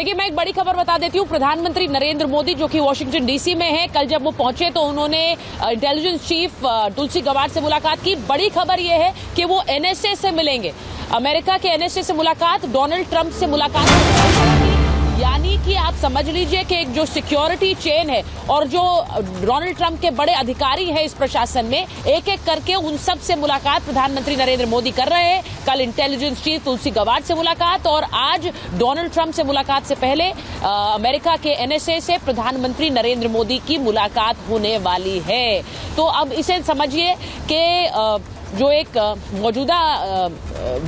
देखिए, मैं एक बड़ी खबर बता देती हूँ। प्रधानमंत्री नरेंद्र मोदी जो कि वॉशिंगटन डीसी में है, कल जब वो पहुंचे तो उन्होंने इंटेलिजेंस चीफ तुलसी गबार्ड से मुलाकात की। बड़ी खबर यह है कि वो एनएसए से मिलेंगे। अमेरिका के एनएसए से मुलाकात, डोनाल्ड ट्रंप से मुलाकात, यानी कि आप समझ लीजिए कि एक जो सिक्योरिटी चेन है और जो डोनाल्ड ट्रंप के बड़े अधिकारी हैं इस प्रशासन में, एक एक करके उन सब से मुलाकात प्रधानमंत्री नरेंद्र मोदी कर रहे हैं। कल इंटेलिजेंस चीफ तुलसी गबार्ड से मुलाकात और आज डोनाल्ड ट्रंप से मुलाकात से पहले अमेरिका के एनएसए से प्रधानमंत्री नरेंद्र मोदी की मुलाकात होने वाली है। तो अब इसे समझिए कि जो एक मौजूदा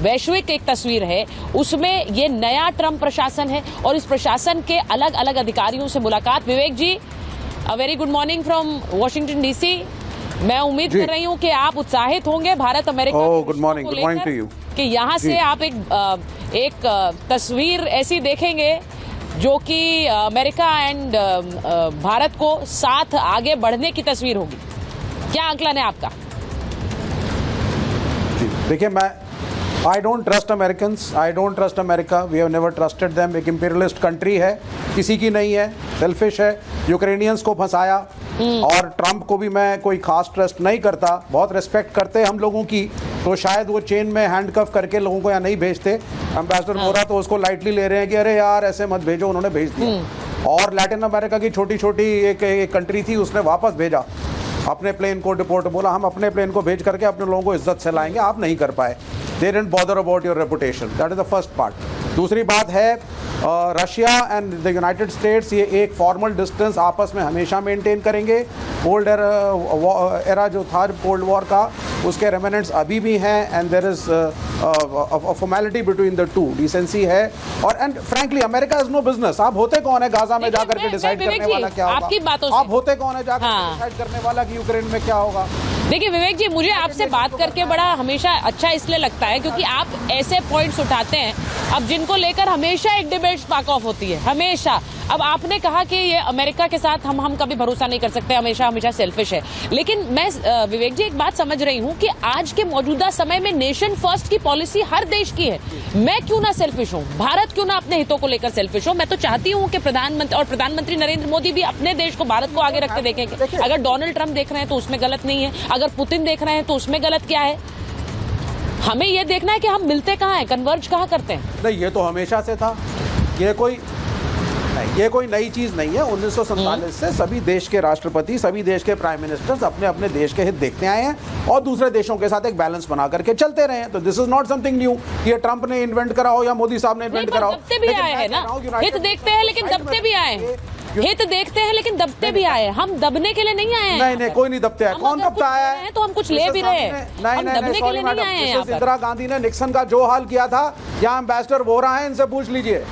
वैश्विक एक तस्वीर है, उसमें ये नया ट्रंप प्रशासन है और इस प्रशासन के अलग अलग अधिकारियों से मुलाकात। Vivek ji, very good morning from Washington DC. मैं उम्मीद कर रही हूं कि आप उत्साहित होंगे Bharat America good morning to you, कि यहाँ से आप एक तस्वीर ऐसी देखेंगे जो कि अमेरिका एंड भारत को साथ आगे बढ़ने की तस्वीर होगी। क्या आकलन है आपका? देखिए, I don't trust American, I don't trust America, we have never trusted them. एक इंपीरियलिस्ट कंट्री है, किसी की नहीं है, सेल्फिश है, यूक्रेनियंस को फंसाया। और ट्रंप को भी मैं कोई खास ट्रस्ट नहीं करता, बहुत रिस्पेक्ट करते हम लोगों की, तो शायद वो चेन में हैंडकफ करके लोगों को यहाँ नहीं भेजते। एम्बेसडर वोरा तो उसको लाइटली ले रहे हैं कि अरे यार ऐसे मत भेजो, उन्होंने भेज दिया। और लैटिन अमेरिका की छोटी छोटी एक कंट्री थी, उसने वापस भेजा अपने प्लेन को, डिपोर्ट बोला हम अपने प्लेन को भेज करके अपने लोगों को इज्जत से लाएंगे, आप नहीं कर पाए। They didn't bother about your reputation, that is the first part. दूसरी बात है, Russia and the United states ये एक फॉर्मल डिस्टेंस आपस में हमेशा मेंटेन करेंगे। कोल्ड एरा जो था कोल्ड वॉर का, उसके रेमिनेंट्स अभी भी हैं and there is formality between the two, decency है। और and frankly America is no business. आप होते कौन है गाजा में जाकर के डिसाइड करने वाला क्या होगा? आप होते कौन है जाकर डिसाइड करने वाला कि यूक्रेन में क्या होगा? देखिए विवेक जी, मुझे आपसे बात करके बड़ा हमेशा अच्छा इसलिए लगता है क्योंकि आप ऐसे पॉइंट्स उठाते हैं अब जिनको लेकर हमेशा एक डिबेट स्पार्क ऑफ होती है, हमेशा। अब आपने कहा कि ये अमेरिका के साथ हम कभी भरोसा नहीं कर सकते, हमेशा सेल्फिश है। लेकिन मैं विवेक जी एक बात समझ रही हूं कि आज के मौजूदा समय में नेशन फर्स्ट की पॉलिसी हर देश की है। मैं क्यों ना सेल्फिश हूं, भारत क्यों ना अपने हितों को लेकर सेल्फिश हो? मैं तो चाहती हूं कि प्रधानमंत्री नरेंद्र मोदी भी अपने देश को, भारत को आगे रख के देखेंगे। अगर डोनाल्ड ट्रंप देख रहे हैं तो उसमें गलत नहीं है, अगर पुतिन देख रहे हैं तो उसमें गलत क्या है? हमें यह देखना है कि हम मिलते कहाँ हैं, कन्वर्ज कहाँ करते हैं। नहीं, ये तो हमेशा से था, ये कोई नई चीज नहीं है। 1947 से सभी देश के राष्ट्रपति, सभी देश के प्राइम मिनिस्टर्स अपने अपने देश के हित देखते आए हैं और दूसरे देशों के साथ एक बैलेंस बना करके चलते रहे हैं। तो this is not something new, ये ट्रंप ने इन्वेंट करा हो या मोदी साहब ने इन्वेंट करा हो। दबते भी आए हैं ना, हित देखते हैं लेकिन दबते भी आए हैं, हित देखते हैं लेकिन दबते भी आए हैं। हम दबने के लिए नहीं आए हैं। नहीं, कोई नहीं दबते हैं। कौन दबता आया है? तो हम कुछ ले भी रहे हैं, हम दबने के लिए नहीं आए हैं। इंदिरा गांधी ने निक्सन का जो हाल किया था, यहाँ एम्बेसडर वोरा है, इनसे पूछ लीजिए।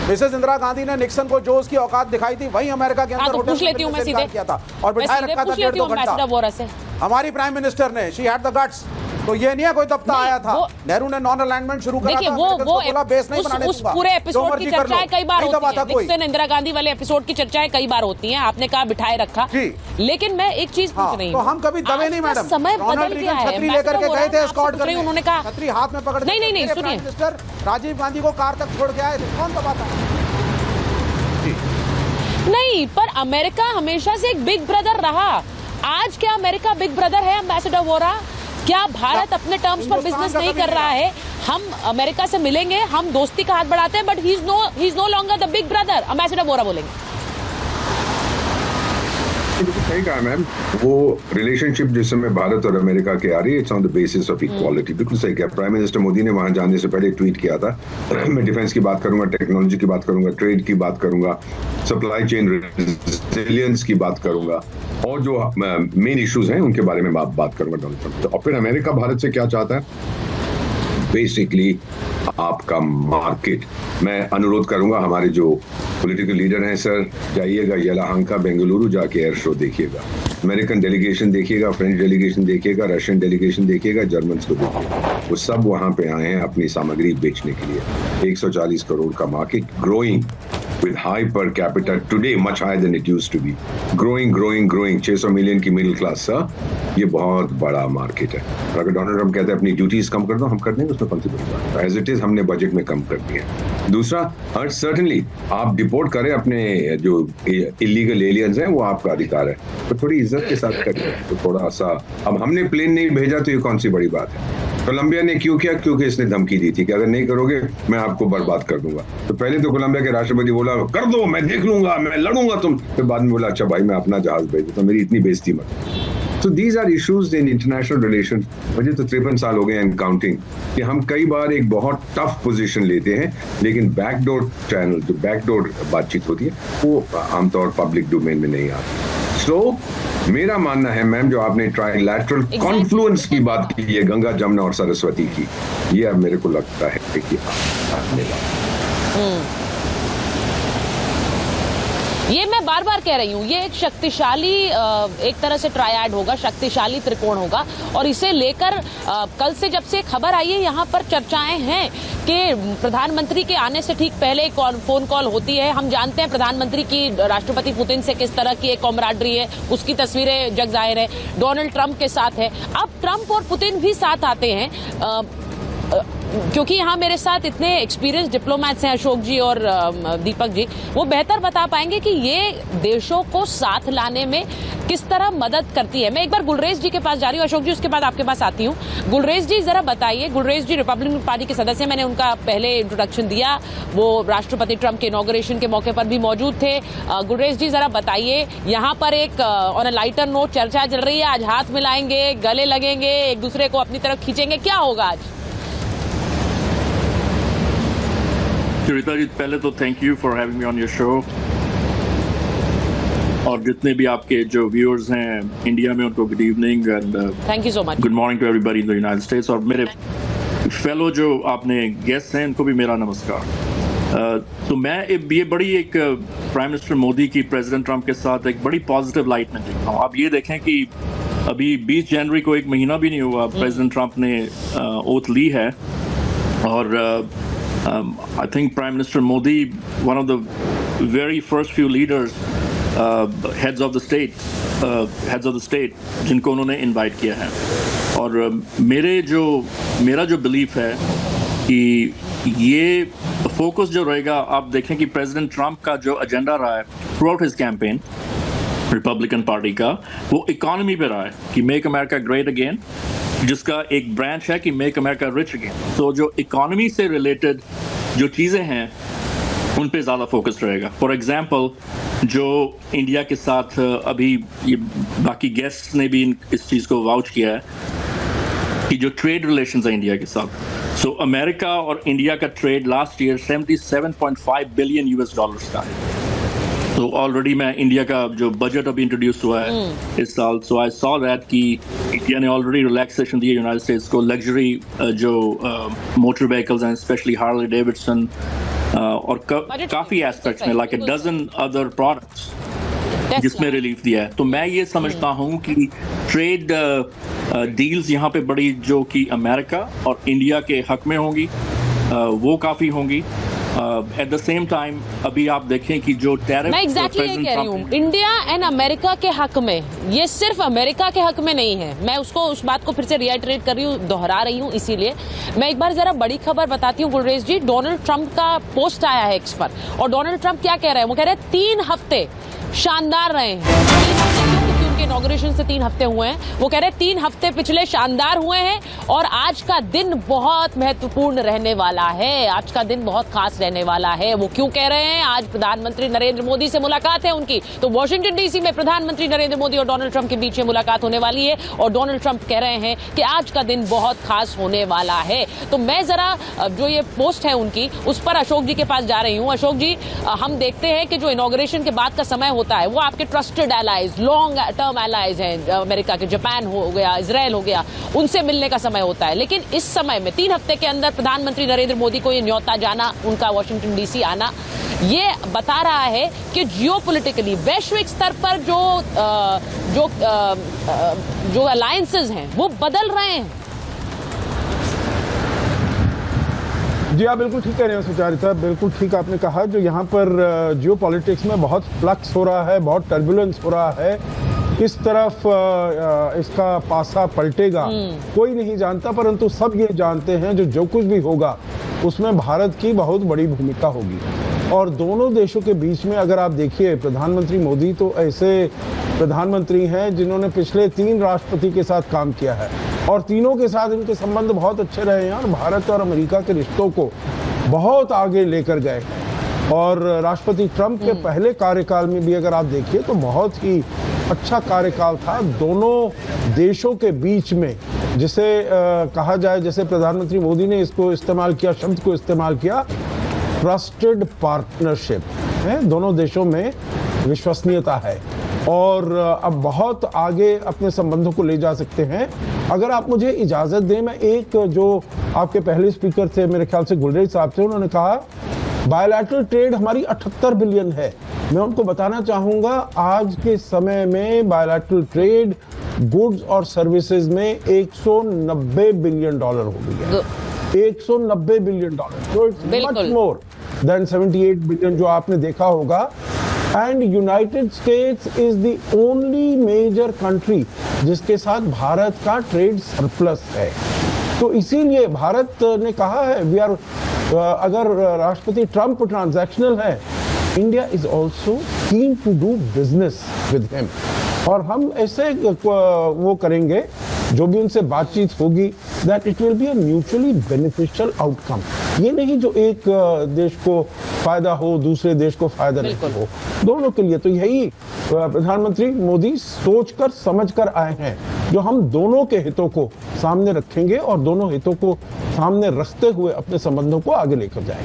मिसेस इंदिरा गांधी ने निक्सन को जो उसकी औकात दिखाई थी वही अमेरिका के अंदर पूछ लेती हूं मैं सीधे किया था और बिठाए रखा था 1.5 घंटा। हमारी प्राइम मिनिस्टर ने, शी हैड द गट्स। तो ये नहीं है कोई दबता आया था। नेहरू ने नॉन अलाइनमेंट शुरू करा था, वो बेस नहीं बनाने उस पूरे एपिसोड की चर्चाएं कई बार होती है। निक्सन इंदिरा गांधी वाले एपिसोड की चर्चाएं कई बार होती हैं। आपने कहा बिठाए रखा, लेकिन मैं एक चीज पूछ रही हूं, तो हम कभी दबे नहीं मैडम। समय बदल गया है, छतरी लेकर के गए थे एस्कॉर्ट करने, उन्होंने कहा छतरी हाथ में पकड़, नहीं सुनिए, मिनिस्टर राजीव गांधी को कार तक छोड़ के आए थे, कौन दबाता? नहीं, पर अमेरिका हमेशा से एक बिग ब्रदर रहा। आज क्या अमेरिका बिग ब्रदर है एम्बेसडर वोरा? क्या भारत अपने टर्म्स पर बिजनेस नहीं कर रहा है? हम अमेरिका से मिलेंगे, हम दोस्ती का हाथ बढ़ाते हैं, but he is no longer the big brother, ambassador Vora बोलेंगे। सही कहा मैम, वो रिलेशनशिप जिस समय भारत और अमेरिका के आ रही है, it's on the basis of equality. बिल्कुल सही कहा। प्राइम मिनिस्टर मोदी ने वहां जाने से पहले ट्वीट किया था, मैं डिफेंस की बात करूंगा, टेक्नोलॉजी की बात करूंगा, ट्रेड की बात करूंगा, सप्लाई चेन रेजिलियंस की बात करूंगा और जो मेन इश्यूज हैं उनके बारे में बात करूंगा डोनाल्ड ट्रंप। और फिर अमेरिका भारत से क्या चाहता है? बेसिकली आपका मार्केट। मैं अनुरोध करूंगा हमारे जो पॉलिटिकल लीडर हैं, सर जाइएगा येलाहंका बेंगलुरु, जाके एयर शो देखिएगा, अमेरिकन डेलीगेशन देखिएगा, फ्रेंच डेलीगेशन देखिएगा, रशियन डेलीगेशन देखिएगा, जर्मन को देखिएगा। वो सब वहां पे आए हैं अपनी सामग्री बेचने के लिए। 140 करोड़ का market, growing, with high per capita today, much higher than it used to be. Growing. 600 million की मिडिल क्लास, ये बहुत बड़ा मार्केट है। और अगर डोनाल्ड ट्रम्प कहते हैं अपनी ड्यूटीज कम कर दो, हम कर देंगे, उसमें कौन सी बड़ी बात है? एज इट इज हमने बजट में कम कर दिया। दूसरा, सर्टनली आप डिपोर्ट करें अपने जो इलीगल एलियंस हैं, वो आपका अधिकार है, तो थोड़ी इज्जत के साथ करिए। तो थोड़ा सा, अब हमने प्लेन नहीं भेजा तो ये कौन सी बड़ी बात है? कोलंबिया ने क्यों किया? क्योंकि इसने धमकी दी थी कि अगर नहीं करोगे मैं आपको बर्बाद कर दूंगा। तो पहले तो कोलंबिया के राष्ट्रपति बोला कर दो, मैं देख लूंगा, मैं लड़ूंगा तुम, फिर बाद में बोला अच्छा भाई मैं अपना जहाज भेज देता हूं, मेरी इतनी बेइज्जती मत। तो these are issues in international relation. मुझे तो 53 साल हो गए एंड काउंटिंग, कि हम कई बार एक बहुत टफ पोजीशन लेते हैं, लेकिन बैकडोर चैनल, जो बैकडोर बातचीत होती है, वो आमतौर पब्लिक डोमेन में नहीं आती। सो मेरा मानना है मैम, जो आपने ट्राइलैटरल कॉन्फ्लुएंस की बात की है, गंगा जमुना और सरस्वती की, ये अब मेरे को लगता है कि आने वाला। ये मैं बार बार कह रही हूँ, ये एक शक्तिशाली एक तरह से ट्रायड होगा, शक्तिशाली त्रिकोण होगा। और इसे लेकर कल से जब से खबर आई है, यहाँ पर चर्चाएं हैं कि प्रधानमंत्री के आने से ठीक पहले एक फोन कॉल होती है। हम जानते हैं प्रधानमंत्री की राष्ट्रपति पुतिन से किस तरह की एक कॉमराडरी है, उसकी तस्वीरें जग जाहिर है। डोनाल्ड ट्रंप के साथ है, अब ट्रंप और पुतिन भी साथ आते हैं। क्योंकि यहाँ मेरे साथ इतने एक्सपीरियंस डिप्लोमैट्स हैं, अशोक जी और दीपक जी, वो बेहतर बता पाएंगे कि ये देशों को साथ लाने में किस तरह मदद करती है। मैं एक बार गुलरेज जी के पास जा रही हूँ, अशोक जी उसके बाद आपके पास आती हूँ। गुलरेज जी जरा बताइए, गुलरेज जी रिपब्लिकन पार्टी के सदस्य, मैंने उनका पहले इंट्रोडक्शन दिया, वो राष्ट्रपति ट्रंप के इनॉग्रेशन के मौके पर भी मौजूद थे। गुलरेज जी जरा बताइए, यहाँ पर एक ऑन अ लाइटर नोट चर्चा चल रही है, आज हाथ मिलाएंगे, गले लगेंगे, एक दूसरे को अपनी तरफ खींचेंगे, क्या होगा आज? सुनीता जी, पहले तो thank you for having me on your show, और जितने भी आपके जो व्यूअर्स हैं इंडिया में उनको good evening and thank you so much, good morning to everybody in the United States. और मेरे फेलो जो आपने गेस्ट हैं उनको भी मेरा नमस्कार। तो मैं ये बड़ी एक प्राइम मिनिस्टर मोदी की प्रेसिडेंट ट्रंप के साथ एक बड़ी पॉजिटिव लाइट में देखता हूँ। आप ये देखें कि अभी 20 जनवरी को एक महीना भी नहीं हुआ प्रेसिडेंट ट्रंप ने ओथ ली है, और I think Prime Minister Modi, one of the very first few leaders, heads of the state, जिनको उन्होंने इनवाइट किया है। और मेरा जो बिलीफ है कि ये फोकस जो रहेगा, आप देखें कि प्रेसिडेंट ट्रंप का जो एजेंडा रहा है through out his campaign Republican party का, वो इकोनॉमी पे रहा है कि मेक अमेरिका ग्रेट अगेन, जिसका एक ब्रांच है कि मेक अमेरिका रिच अगेन। तो जो इकोनॉमी से रिलेटेड जो चीज़ें हैं उन पे ज़्यादा फोकस रहेगा। फॉर एग्जांपल, जो इंडिया के साथ अभी ये बाकी गेस्ट्स ने भी इस चीज़ को वाउच किया है कि जो ट्रेड रिलेशंस है इंडिया के साथ, सो अमेरिका और इंडिया का trade last year 77.5 billion US dollars का है। तो ऑलरेडी मैं इंडिया का जो बजट अभी इंट्रोड्यूस हुआ है इस साल, सो आई सॉ दैट कि इंडिया ने ऑलरेडी रिलैक्सेशन दी है यूनाइटेड स्टेट्स को, लग्जरी जो मोटर व्हीकल्स हैं, स्पेशली हार्ले डेविडसन, और काफ़ी एस्पेक्ट्स में, like a dozen other products, जिसमें रिलीफ दिया है। तो मैं ये समझता हूँ कि ट्रेड डील्स यहाँ पे बड़ी जो कि अमेरिका और इंडिया के हक में होंगी, वो काफ़ी होंगी। एट द सेम टाइम अभी आप देखें कि जो टैरिफ, मैं एग्जैक्टली ये कह रही हूँ, इंडिया एंड अमेरिका के हक में, ये सिर्फ अमेरिका के हक में नहीं है। मैं उस बात को फिर से रिएटरेट कर रही हूँ, दोहरा रही हूँ। इसीलिए मैं एक बार जरा बड़ी खबर बताती हूँ गुलरेज जी। डोनाल्ड ट्रंप का पोस्ट आया है एक्स पर, और डोनाल्ड ट्रंप क्या कह रहे हैं? वो कह रहे हैं 3 हफ्ते शानदार रहे हैं। 3 हफ्ते क्योंकि उनके इनॉग्रेशन से 3 हफ्ते हुए हैं। वो कह रहे हैं 3 हफ्ते पिछले शानदार हुए हैं, और आज का दिन बहुत महत्वपूर्ण रहने वाला है, आज का दिन बहुत खास रहने वाला है। वो क्यों कह रहे हैं? आज प्रधानमंत्री नरेंद्र मोदी से मुलाकात है उनकी, तो वॉशिंगटन डीसी में प्रधानमंत्री नरेंद्र मोदी और डोनाल्ड ट्रंप के बीच में मुलाकात होने वाली है, और डोनाल्ड ट्रंप कह रहे हैं कि आज का दिन बहुत खास होने वाला है। तो मैं जरा जो ये पोस्ट है उनकी, उस पर अशोक जी के पास जा रही हूँ। अशोक जी, हम देखते हैं कि जो इनॉग्रेशन के बाद का समय होता है वो आपके trusted allies, long term allies हैं, अमेरिका के, जापान हो गया, इजराइल हो गया, उनसे मिलने का समय होता है। लेकिन इस समय में 3 हफ्ते के अंदर प्रधानमंत्री नरेंद्र मोदी को ये न्योता जाना, उनका वॉशिंगटन डीसी आना, ये बता रहा है कि जियोपॉलिटिकली वैश्विक स्तर पर जो अलायंसेस हैं वो बदल रहे हैं। जी आप बिल्कुल ठीक कह रहे हैं सुचारिता, बिल्कुल ठीक आपने कहा। जो यहाँ पर जियो पॉलिटिक्स में बहुत फ्लक्स हो रहा है, बहुत टर्बुलेंस हो रहा है, किस तरफ इसका पासा पलटेगा कोई नहीं जानता, परंतु सब ये जानते हैं जो कुछ भी होगा उसमें भारत की बहुत बड़ी भूमिका होगी। और दोनों देशों के बीच में अगर आप देखिए, प्रधानमंत्री मोदी तो ऐसे प्रधानमंत्री हैं जिन्होंने पिछले 3 राष्ट्रपति के साथ काम किया है और तीनों के साथ इनके संबंध बहुत अच्छे रहे हैं और भारत और अमेरिका के रिश्तों को बहुत आगे लेकर गए। और राष्ट्रपति ट्रंप के पहले कार्यकाल में भी अगर आप देखिए तो बहुत ही अच्छा कार्यकाल था दोनों देशों के बीच में, जिसे कहा जाए, जैसे प्रधानमंत्री मोदी ने इसको इस्तेमाल किया, शब्द को इस्तेमाल किया, ट्रस्टेड पार्टनरशिप है। दोनों देशों में विश्वसनीयता है और अब बहुत आगे अपने संबंधों को ले जा सकते हैं। अगर आप मुझे इजाज़त दें, मैं एक जो आपके पहले स्पीकर थे, मेरे ख्याल से गुलरेज साहब थे, उन्होंने कहा बायलैटरल ट्रेड हमारी 78 बिलियन है। मैं उनको बताना चाहूँगा आज के समय में बायलैटरल ट्रेड गुड्स और सर्विसेज में 190 बिलियन डॉलर हो गई है। 190 billion dollar, so it's much more than 78 billion जो आपने देखा होगा। And United States is the only major country जिसके साथ भारत का ट्रेड सरप्लस है। तो इसीलिए भारत ने कहा है वी आर, अगर राष्ट्रपति ट्रंप ट्रांजैक्शनल है, India is also keen to do business with him. और हम ऐसे वो करेंगे जो भी उनसे बातचीत होगी, that it will be a mutually beneficial outcome. ये नहीं जो एक देश को फायदा हो, दूसरे देश को फायदा नहीं हो, दोनों के लिए। तो यही प्रधानमंत्री मोदी सोचकर समझकर आए हैं, जो हम दोनों के हितों को सामने रखेंगे और दोनों हितों को सामने रखते हुए अपने संबंधों को आगे लेकर जाएंगे।